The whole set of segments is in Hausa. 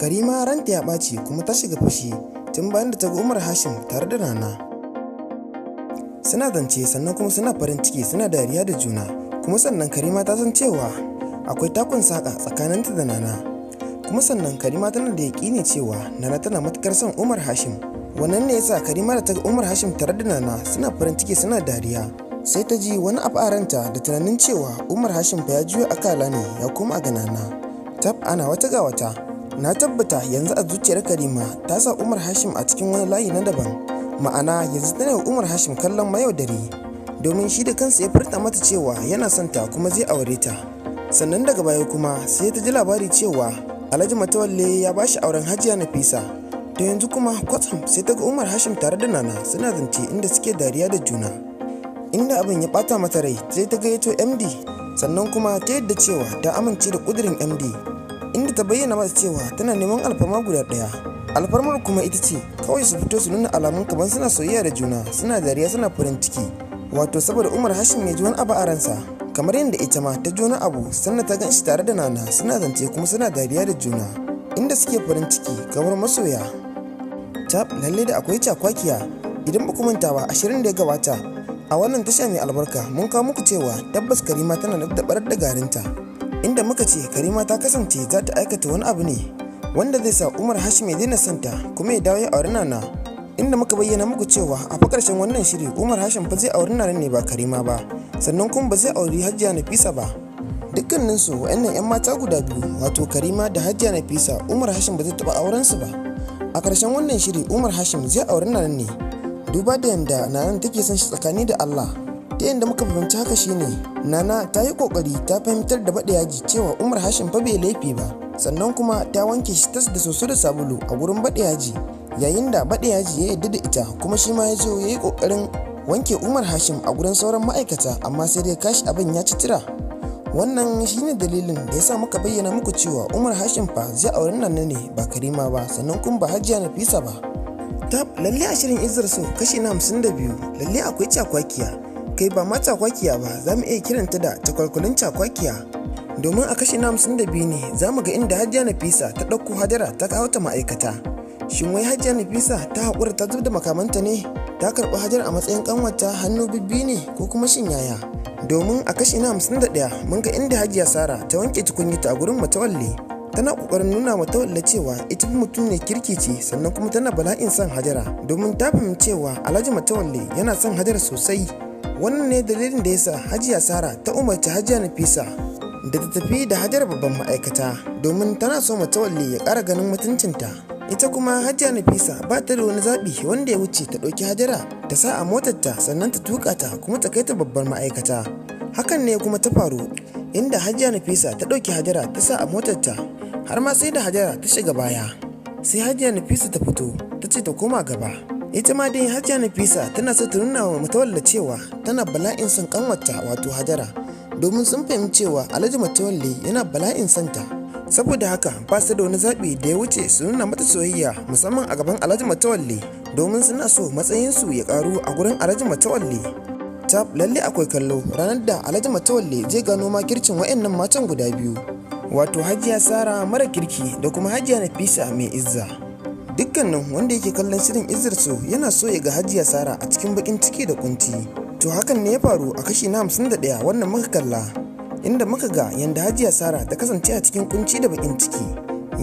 Karima ranta ya ɓaci kuma ta shiga fushi tun bayan da ta ga Umar Hashim tare da Nana. Suna zance sannan kuma suna farin ciki suna dariya da juna, kuma sannan Karima ta san cewa akwai takun saƙa tsakaninta da Nana. Kuma sannan Karima tana da yaƙini cewa Nana tana matuƙar son Umar Hashim. Wannan ne yasa Karima da ta ga Umar Hashim tare da Nana suna farin ciki suna dariya. Sai ta ji wani abu a ranta da tunanin cewa Umar Hashim fa ya juya akala ne ya koma ga Nana. Tab ana wata ga wata. Na tabbata yanzu a zuciyar Karima ta sa Umar Hashim a cikin wani layi na daban. Ma'ana yanzu tana wa Umar Hashim kallon mayaudari, domin shi da kansa ya furta mata cewa yana son ta kuma zai aure ta. Sannan daga baya kuma sai ta ji labari cewa Alhaji Matawalle ya bashi auren Hajiya Nafisa. To yanzu kuma kwatsam sai ta ga Umar Hashim tare da Nana suna zance inda suke dariya da juna. Inda abin ya bata mata rai sai ta gayyato MD, sannan kuma ta yadda cewa ta amince da kudirin MD, inda ta bayyana masa cewa tana neman alfarma guda ɗaya. Alfarmar kuma ita ce kawai su fito su nuna alamun kamar suna soyayya da juna, suna dariya suna farin ciki. Wato saboda Umar Hashim ya ji wani abu a ransa, kamar yadda ita ma ta ji wani abu sannan ta gan shi tare da Nana suna zance kuma suna dariya da juna, inda suke farin ciki kamar masoya. Tab lalle da akwai cakwakiya. Idan ba ku manta ba, 20 da ya gabata a wannan tasha mai albarka mun kawo muku cewa tabbas Karima tana da barar da garinta, inda muka ce Karima ta kasance za ta aikata wani abu ne wanda zai sa Umar Hashim ya daina santa kuma ya dawo ya auri Nana, inda muka bayyana muku cewa a fa ƙarshen wannan shiri Umar Hashim fa zai auri Nana ne ba Karima ba, sannan kuma ba zai auri Hajiya Nafisa ba. Dukkaninsu wa'annan 'yan mata guda biyu, wato Karima da Hajiya Nafisa, Umar Hashim ba zai taɓa auren su ba. A ƙarshen wannan shiri Umar Hashim zai auri Nana ne, duba da yanda Nana take son shi tsakani da Allah. Ta yanda muka fahimci haka shine Nana ta yi kokari ta fahimtar da Bada Yaji cewa Umar Hashim fa bai laifi ba, sannan kuma ta wanke shi tas da soso da sabulu a gurin Bada Yaji, yayin da Bada Yaji ya yarda da ita kuma shi ma ya zo ya yi kokarin wanke Umar Hashim a gurin sauran ma'aikata, amma sai dai kashi abin ya ci tira. Wannan shine dalilin da yasa muka bayyana muku cewa Umar Hashim fa zai auri Nana ne ba Karima ba, sannan kuma ba Hajiya Nafisa ba. Tab lalle a shirin Izzar So kashi na 52 lalle akwai cakwakiya, kai ba ma cakwakiya ba, za mu iya kiranta da takwalkwalin cakwakiya, domin a kashi na 52 ne za mu ga inda Hajiya Nafisa ta ɗauko Hajara ta kawo ta ma'aikata. Shin wai Hajiya Nafisa ta haƙura ta zub da makamanta ne, ta karɓi Hajara a matsayin ƙanwata hannu bibbi ne ko kuma shin yaya? Domin a kashi na 51 mun ga inda Hajiya Sara ta wanke tukunyata a gurin Matawalle, tana kokarin nuna Matawalle cewa ita fi mutum ne kirki ce, sannan kuma tana bala'in son Hajara, domin ta fahimci cewa Alhaji Matawalle yana son Hajara sosai. Wannan ne dalilin da yasa Hajiya Sara ta umarci Hajiya Nafisa da ta tafi da Hajara babban ma'aikata, domin tana so Matawalle ya ƙara ganin mutuncinta. Ita kuma Hajiya Nafisa ba ta da wani zaɓi wanda ya wuce ta ɗauki Hajara ta sa a motarta sannan ta tuƙa ta kuma ta kai ta babbar ma'aikata. Hakan ne kuma ta faru, inda Hajiya Nafisa ta ɗauki Hajara ta sa a motarta, har ma sai da Hajara ta shiga baya. Sai Hajiya Nafisa ta fito ta ce ta koma gaba. Ita ma dai Hajiya Nafisa tana so ta nuna wa Matawalle cewa tana bala'in son kanwarta wato Hajara, domin sun fahimci cewa Alhaji Matawalle yana bala'in santa. Saboda haka ba su da wani zaɓi da ya wuce su nuna mata soyayya, musamman a gaban Alhaji Matawalle, domin suna so matsayinsu ya ƙaru a gurin Alhaji Matawalle. Tab lalle akwai kallo ranar da Alhaji Matawalle zai gano makircin wa'annan matan guda biyu, wato Hajiya Sara mara kirki da kuma Hajiya Nafisa mai izza. Dukkanin wanda yake kallon shirin Izzar So yana so ya ga Hajiya Sara a cikin bakin ciki da kunci. To hakan ne ya faru a kashi na 51 wannan muka kalla, inda muka ga yanda Hajiya Sara ta kasance a cikin kunci da bakin ciki,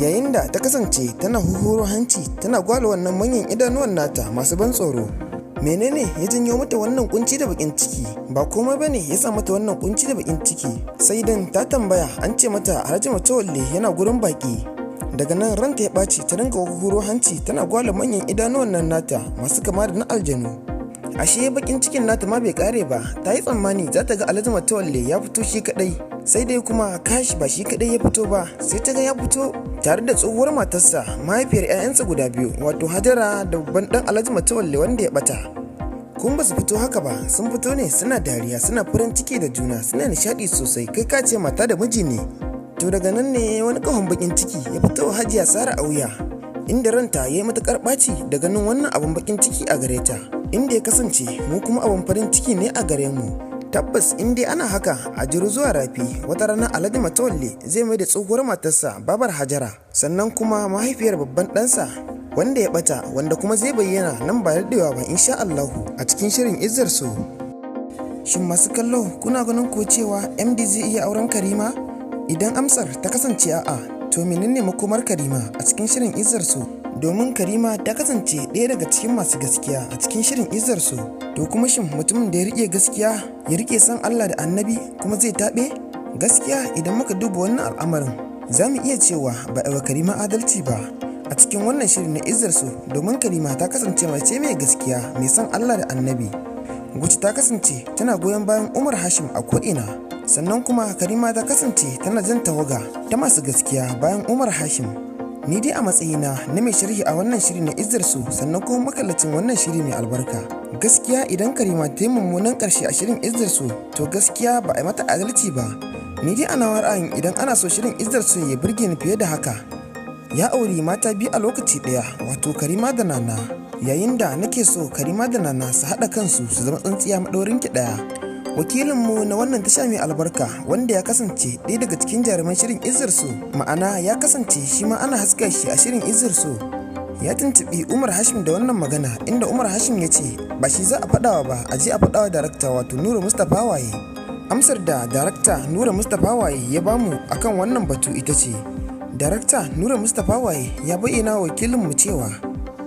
yayin da ta kasance tana huhuro hanci tana gwala wannan manyan idanuwan nata masu ban tsoro. Menene ya janyo mata wannan kunci da bakin ciki? Ba komai bane ya sa mata wannan kunci da bakin ciki, sai dan ta tambaya an ce mata Alhaji Matawalle yana gurin baki. Daga nan ranta ya ɓaci, ta dinga huro hanci tana gwala manyan idanuwan nan nata masu kama da na aljanu. Ashe bakin cikin nata ma bai kare ba, ta yi tsammani za ta ga Alhaji Matawalle ya fito shi kadai, sai dai kuma kashi ba shi kadai ya fito ba, sai ta ga ya fito tare da tsohuwar matarsa, mahaifiyar 'ya'yansa guda biyu, wato Hajara da babban dan Alhaji Matawalle wanda ya bata. Kun ba su fito haka ba, sun fito ne suna dariya suna farin ciki da juna, suna nishadi sosai, kai ka ce mata da miji ne. To daga nan ne wani kahon bakin ciki ya fito Hajiya Sara a wuya, inda ranta ya yi matukar ɓaci da ganin wannan abun bakin ciki a gare ta, inda ya kasance mu kuma abun farin ciki ne a gare mu. Tabbas in dai ana haka a jiru zuwa rafi, wata rana Alhaji Matawalle zai mai da tsohuwar matarsa Babar Hajara, sannan kuma mahaifiyar babban ɗansa wanda ya ɓata, wanda kuma zai bayyana nan ba daɗewa ba insha Allahu a cikin shirin Izzar So. Shin masu kallo kuna ganin ko cewa MD zai iya auren Karima? Idan amsar ta kasance a'a, to menene makomar Karima a cikin shirin Izzar So? Domin Karima ta kasance ɗaya daga cikin masu gaskiya a cikin shirin Izzar So. To kuma shin mutumin da ya riƙe gaskiya, ya riƙe san Allah da Annabi kuma zai taɓe? Gaskiya idan muka duba wannan al'amarin, za mu iya cewa ba a wa Karima adalci ba a cikin wannan shirin na Izzar So, domin Karima ta kasance mace mai gaskiya, mai san Allah da Annabi, wacce ta kasance tana goyon bayan Umar Hashim a ko'ina. Sannan kuma Karima ta kasance tana jan tawaga ta masu gaskiya bayan Umar Hashim. Ni dai a matsayina na mai sharhi a wannan shiri na Izzar So, sannan kuma makallacin wannan shiri mai albarka, gaskiya idan Karima ta yi mummunan ƙarshe a shirin Izzar So, to gaskiya ba a yi mata adalci ba. Ni dai ana ra'ayin idan ana so shirin Izzar So ya burge ni fiye da haka, ya auri mata biyu a lokaci ɗaya, wato Karima da Nana, yayin da nake so Karima da Nana su haɗa kansu su zama tsintsiya maɗaurin ki ɗaya. Wakilinmu na wannan tasha mai albarka, wanda ya kasance ɗaya daga cikin jaruman shirin Izzar So, ma'ana ya kasance shi ma ana haska shi a shirin Izzar So, ya tuntuɓi Umar Hashim da wannan magana, inda Umar Hashim ya ce ba shi za a faɗawa ba, a je a faɗawa darakta wato Nura Mustapha Waye. Amsar da darakta Nura Mustapha Waye ya bamu akan wannan batu ita ce, darakta Nura Mustapha Waye ya bayyana wa wakilinmu cewa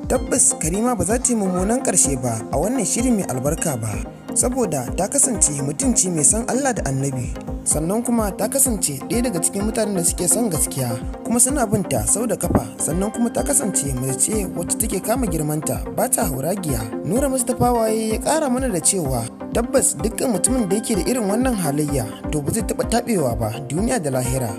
tabbas Karima ba za ta yi mummunan ƙarshe ba a wannan shiri mai albarka ba, saboda ta kasance mutum ce mai san Allah da Annabi, sannan kuma ta kasance ɗaya daga cikin mutanen da suke son gaskiya kuma suna binta sau da kafa, sannan kuma ta kasance mace wacce take kama girmanta ba ta hauragiya. Nura Mustapha Waye ya ƙara mana da cewa tabbas dukkan mutumin da yake da irin wannan halayya to ba zai taɓa taɓewa ba duniya da lahira,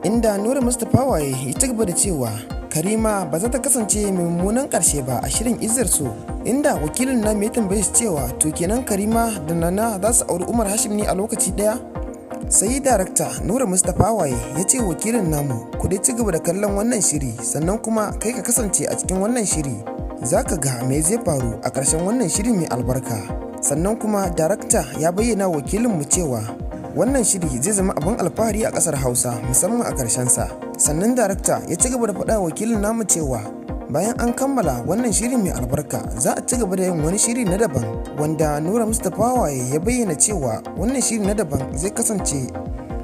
inda Nura Mustapha Waye ya ci gaba da cewa Karima ba za ta kasance mai mummunan ƙarshe ba a shirin Izzar So, inda wakilin na mai tambaye shi cewa to kenan Karima da Nana za su auri Umar Hashim ne a lokaci ɗaya? Sai darakta Nura Mustapha Waye ya ce wakilin namu ku dai ci gaba da kallon wannan shiri, sannan kuma kai ka kasance a cikin wannan shiri, za ka ga me zai faru a ƙarshen wannan shiri mai albarka. Sannan kuma darakta ya bayyana wakilinmu cewa wannan shiri zai zama abin alfahari a ƙasar Hausa, musamman a ƙarshen sa. Sannan darakta ya ci gaba da faɗa wakilin namu cewa bayan an kammala wannan shiri mai albarka za a ci gaba da yin wani shiri na daban, wanda Nura Mustapha Waye ya bayyana cewa wannan shiri na daban zai kasance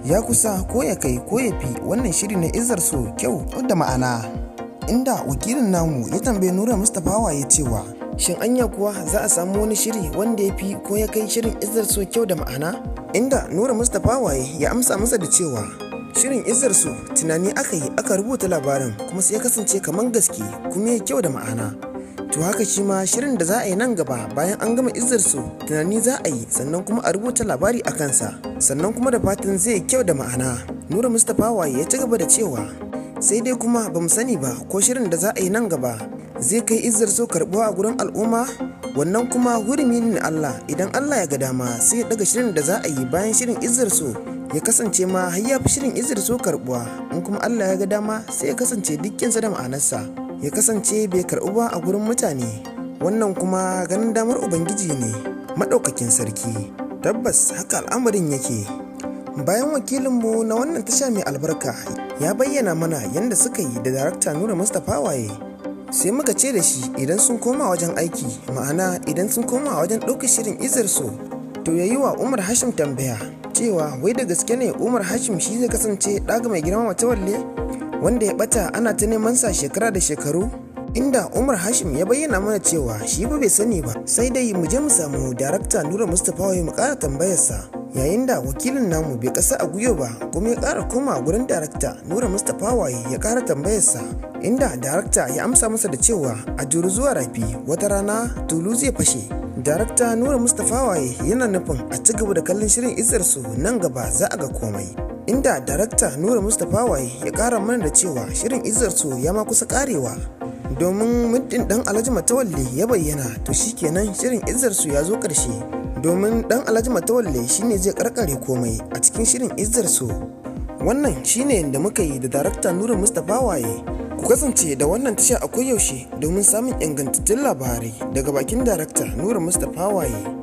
ya kusa ko ya kai ko ya fi wannan shiri na Izzar So kyau da ma'ana, inda wakilin namu ya tambaye Nura Mustapha Waye cewa shin anya kuwa za a samu wani shiri wanda ya fi ko ya kai shirin Izzar So kyau da ma'ana, inda Nura Mustapha Waye ya amsa masa da cewa shirin Izzar So tunani aka yi aka rubuta labarin kuma sai ya kasance kamar gaske kuma ya kyau da ma'ana. To haka shi ma shirin da za a yi nan gaba bayan an gama Izzar So tunani za a yi, sannan kuma a rubuta labari a kansa, sannan kuma da fatan zai yi kyau da ma'ana. Nura Mustapha Waye ya ci gaba da cewa sai dai kuma ba mu sani ba ko shirin da za a yi nan gaba zai kai Izzar So karɓuwa a gurin al'umma, wannan kuma hurumi ne Allah, idan Allah ya ga dama sai ya daga shirin da za a yi bayan shirin Izzar So ya kasance ma har ya fi shirin Izzar So karbuwa, in kuma Allah ya ga dama sai ya kasance dukkinsa da ma'anarsa ya kasance bai karɓu ba a gurin mutane, wannan kuma ganin damar Ubangiji ne maɗaukakin sarki. Tabbas haka al'amarin yake. Bayan wakilinmu na wannan tasha mai albarka ya bayyana mana yadda suka yi da darakta Nura Mustapha Waye, sai muka ce da shi idan sun koma wajen aiki, ma'ana idan sun koma wajen ɗaukar shirin Izzar So, to ya yi wa Umar Hashim tambaya cewa wai da gaske ne Umar Hashim shi zai kasance ɗaga mai girma Matawalle wanda ya ɓata ana ta neman sa shekara da shekaru, inda Umar Hashim ya bayyana mana cewa shi ba bai sani ba, sai dai mu je mu samu darakta Nura Mustapha Waye mu ƙara tambayarsa, yayin da wakilin namu bai ƙasa a gwiwa ba kuma ya ƙara koma gurin darakta Nura Mustapha Waye ya ƙara tambayarsa, inda darakta ya amsa masa da cewa a juru zuwa rafi wata rana tulu zai fashe. Darakta Nura Mustapha Waye yana nufin a ci gaba da kallon shirin Izzar So nan gaba za a ga komai, inda darakta Nura Mustapha Waye ya ƙara mana da cewa shirin Izzar So ya ma kusa ƙarewa, domin muddin ɗan Alhaji Matawalle ya bayyana to shikenan shirin Izzar So ya zo ƙarshe, domin ɗan Alhaji Matawalle shine zai ƙarƙare komai a cikin shirin Izzar So. Wannan shine da muka yi da darakta Nura Mustapha Waye. Ku kasance da wannan tasha a koyaushe domin samun ingantattun labarai daga bakin darakta Nura Mustapha Waye.